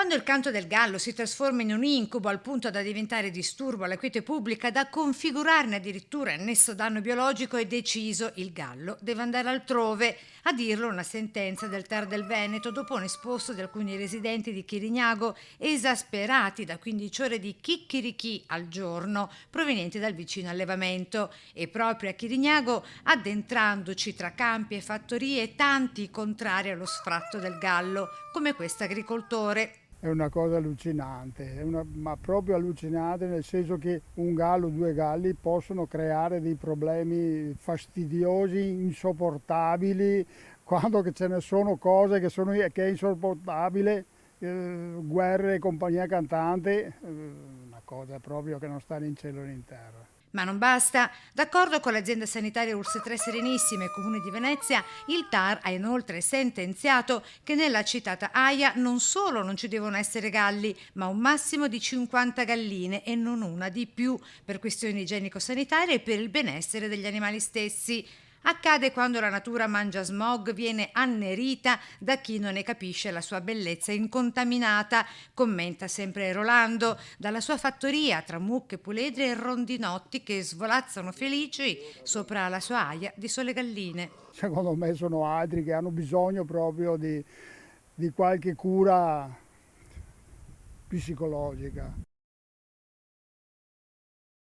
Quando il canto del gallo si trasforma in un incubo al punto da diventare disturbo alla quiete pubblica, da configurarne addirittura il nesso danno biologico, è deciso: il gallo deve andare altrove. A dirlo una sentenza del TAR del Veneto dopo un esposto di alcuni residenti di Chirignago esasperati da 15 ore di chicchirichì al giorno provenienti dal vicino allevamento. E proprio a Chirignago, addentrandoci tra campi e fattorie, tanti contrari allo sfratto del gallo, come questo agricoltore. È una cosa allucinante, ma proprio allucinante, nel senso che un gallo, due galli possono creare dei problemi fastidiosi, insopportabili, quando che ce ne sono cose che è insopportabile, guerre e compagnia cantante, una cosa proprio che non sta né in cielo né in terra. Ma non basta. D'accordo con l'azienda sanitaria Urse 3 Serenissime e Comune di Venezia, il TAR ha inoltre sentenziato che nella citata AIA non solo non ci devono essere galli, ma un massimo di 50 galline e non una di più, per questioni igienico-sanitarie e per il benessere degli animali stessi. Accade quando la natura mangia smog, viene annerita da chi non ne capisce la sua bellezza incontaminata, commenta sempre Rolando, dalla sua fattoria tra mucche, puledri e rondinotti che svolazzano felici sopra la sua aia di sole galline. Secondo me sono altri che hanno bisogno proprio di qualche cura psicologica.